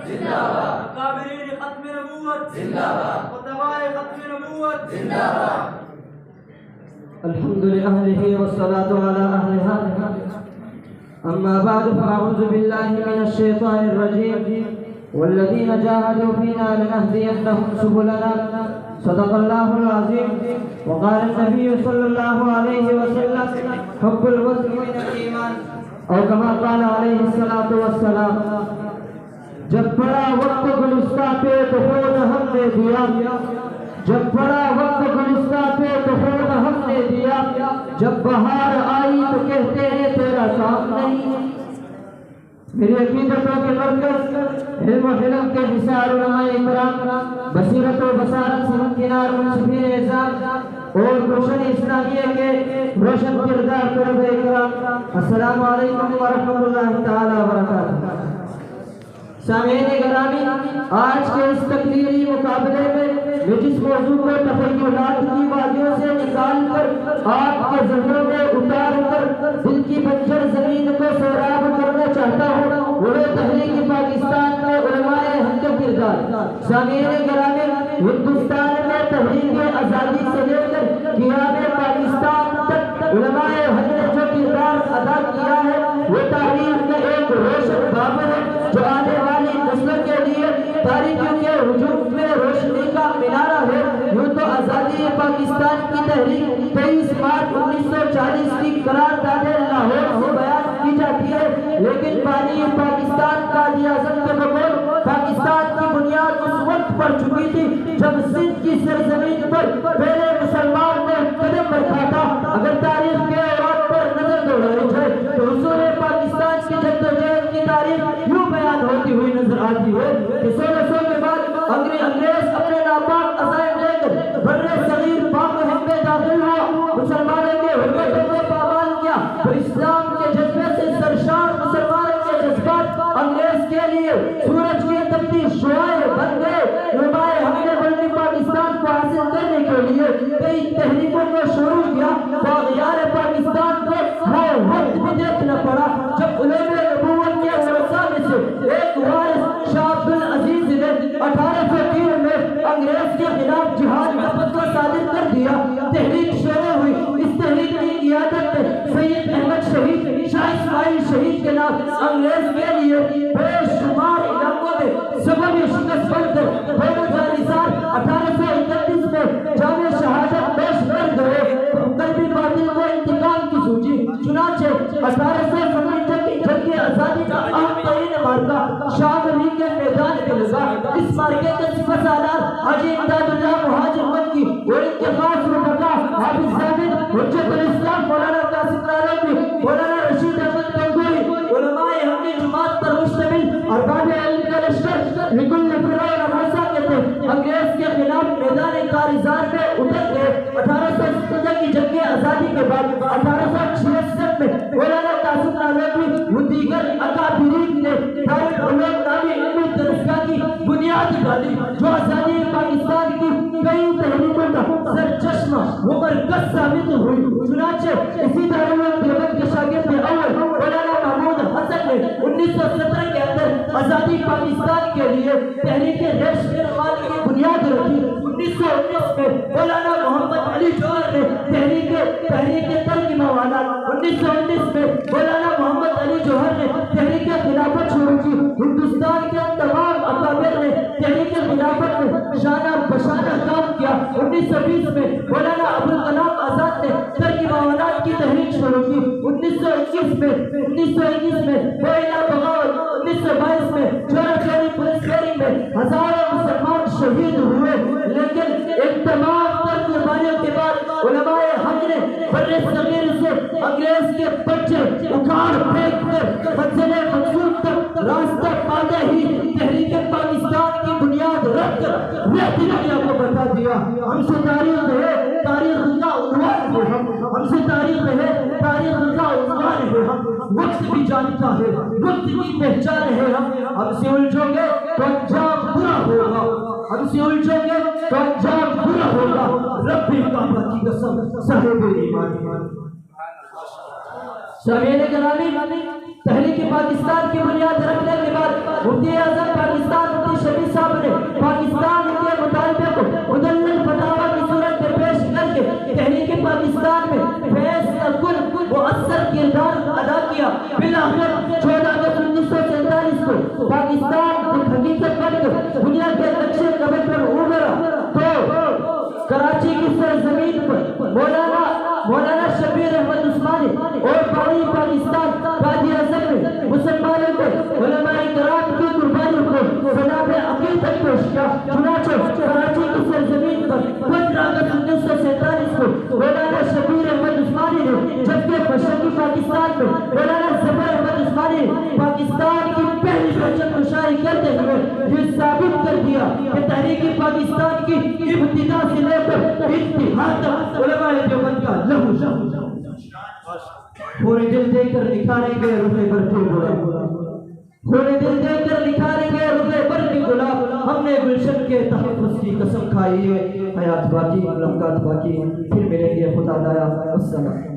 زندہ باد، اکابرین ختم نبوت زندہ باد، خطباء ختم نبوت زندہ باد۔ الحمد لله والصلاة على أهلها. أما بعد فأعوذ بالله من الشيطان الرجيم والذين جاهدوا فينا لنهدينهم سبلنا صدق الله العظيم. وقال النبي صلى الله عليه وسلم حب الوطن من الإيمان أو كما قال عليه الصلاة والسلام. جب بڑا وقت گلستہ پہ تو خود ہم نے دیا، جب بڑا وقت گلستہ پہ تو خود ہم نے دیا، جب بہار آئی تو کہتے ہیں تیرا کام نہیں. میری عقیدتوں کے مرکز علم و حلم کے نثار علماء اکرام، بصیرت و بصارت سے ہمکنار منصفین اعزام اور روشن اسلامیہ کے روشن کردار طلباء اکرام، السلام علیکم ورحمۃ اللہ تعالی وبرکاتہ. سامعین گرامی، آج کے اس تقریری مقابلے میں میں جس موضوع کو تخیلات کی وادیوں سے نکال کر آپ کے ذہنوں میں اتار کر دل کی بنجر زمین کو سیراب کرنا چاہتا ہوں، وہ تحریک پاکستان میں علماء حق کا کردار. سامعین گرامی، ہندوستان میں تحریک آزادی سے لے کر قیام پاکستان تک علماء حق نے جو کردار ادا کیا ہے وہ تاریخ کا ایک روشن باب ہے جو آنے والی نسلوں کے لیے تاریخیوں کے وجود میں روشنی کا مینارہ ہے. یوں تو آزادی پاکستان کی تحریک 23 مارچ 1940 کی قرارداد لاہور سے بیان کی جاتی ہے، لیکن بانی پاکستان قائد اعظم کے بغیر پاکستان کی بنیاد اس وقت پڑ چکی تھی جب سندھ کی سرزمین پر پہلے مسلمان نے قدم رکھا تھا. اگر تاریخ کے اوراق پر نظر دوڑائی جائے تو حصول پاکستان کی جدوجہد کی تاریخ یوں بیان ہوتی ہوئی نظر آتی ہے کہ 1600 کے بعد انگریز اپنے ناپاک عزائم لے کر بر صغیر پاک و ہند میں داخل ہوا، مسلمانوں کے حرمتوں کو پامال کیا تو اسلام کے جذبے سے سرشار مسلمانوں کے جذبات انگریز کے لیے سورج کی تپتی شعاعیں بن گئے. علماء حق نے بلکہ پاکستان کو حاصل کرنے کے لیے کئی تحریکوں کو شروع کیا. باغیار پاکستان کو وہ وقت بھی دیکھنا پڑا جب علماء نبوت کے ورثاء میں سے ایک وارث شاہ عبد العزیز نے 1803 میں انگریز کے خلاف جہاد کا فتویٰ صادر کر دیا. تحریک شروع ہوئی. اس تحریک کی قیادت میں سید احمد شہید، شاہ اسماعیل شہید کے نام انگریز کے لیے بے شمار علاقوں میں سبب شکست بن کر 1831 میں جامع شہادت پیش کر گئے. قلبی باطل کو انتقام کی سوچی. چنانچہ 1855 کی جنگ آزادی کا اہم ترین مارکہ شاملی کے میدان میں لگا. اس مارکے کے صفہ سالار حاجی امداد اللہ مہاجر مکی اور ان کے خاص رفقا حافظ زاہد، حجت الاسلام مولانا قاسم نانوتوی، مولانا رشید احمد گنگوئی، علماء حق جماعت پر مشتمل ارباب علم کا لشکر لکل فرعون مرسا کے تھے انگریز کے خلاف میدان کارزار میں اتر گئے. 1857 کی جنگ آزادی کے بعد 1866 میں مولانا قاسم نانوتوی و دیگر اکابرین نے دارالعلوم نامی علمی درسگاہ کی بنیاد ڈالی جو آزادی پاکستان کی کئی تحریکوں کا سرچشمہ و مرکز ثابت ہوئی. چنانچہ اسی دارالعلوم دیوبند کے شاگرد اول مولانا محمود حسن نے 1917 کے اندر آزادی پاکستان کے لیے تحریک ریش فرمان کی بنیاد رکھی. 1919 میں مولانا محمد علی جوہر نے تحریک ترک موالات، 1919 میں مولانا محمد علی جوہر نے تحریک خلافت شروع کی. ہندوستان کے تمام اکابر نے تحریک خلافت میں شانہ بشانہ کام کیا. 1920 میں مولانا ابوالکلام آزاد نے ترک موالات کی تحریک شروع کی. 1921 میں کوئلہ بغاوت، 1922 میں چورا چوری پولیس فیری میں ہزاروں مسلمان شہید ہوئے. لیکن ایک تمام تر قربانیوں کے بعد علماء حق نے بر صغیر سے انگریز کے بچے اکھاڑ پھینک کر منزل منصور تک راستہ پاتے ہی تحریک پاکستان کی بنیاد رکھ کر دنیا کو بتا دیا. ہم سے تاریخ ہے، تاریخ کا عنوان ہے. ہم سے تاریخ ہے، تاریخ کا عنوان ہے. ہم وقت بھی جانتا ہے، وقت کی پہچان ہے. ہم سے الجھو گے تو انجام برا ہوگا، ہم سے الجھو گے تو انجام برا ہوگا. رب کعبہ کی قسم صاحب ایمان. سامعین گرامی، تحریک پاکستان کی بنیاد رکھنے کے بعد مفتی اعظم پاکستان احسان الدین شفیع صاحب نے پاکستان کے مطالبے کو مدلل فتاوی کی صورت میں پیش کر کے تحریک پاکستان میں فیض کل مؤثر کردار ادا کیا. بالآخر 14 اگست 1947 کو پاکستان ایک حقیقت بن کر دنیا کے نقشے قدم پر ابھرا تو کراچی کی سرزمین پر مولانا شبیر احمد عثمانی اور بھائی پاکستان قائد اعظم نے مسلمانوں کو علماء کرام کی قربانیوں کو جناب عقیدت پیش کیا. چنانچہ کراچی کی سرزمین پر 15 اگست 1947 کو مولانا شبیر احمد عثمانی نے جبکہ مشرقی پاکستان میں مولانا ظفر احمد عثمانی نے پاکستان کی پہلی پرچم گشائی کرتے ہوئے یہ ثابت کر دیا کہ تحریک پاکستان کی ابتدا سے لے کر انتہا تک علماء دیوبند کا لہو پورے دل دے کر نکھاریں گے روحے برتی گلاب. پورے دل دے کر نکھاریں گے روحے برتی گلاب. ہم نے گلشن کے تحفظ کی قسم کھائی ہے. حیات باقی، ملکات باقی. پھر ملیں گے. خدا دایا. السلام.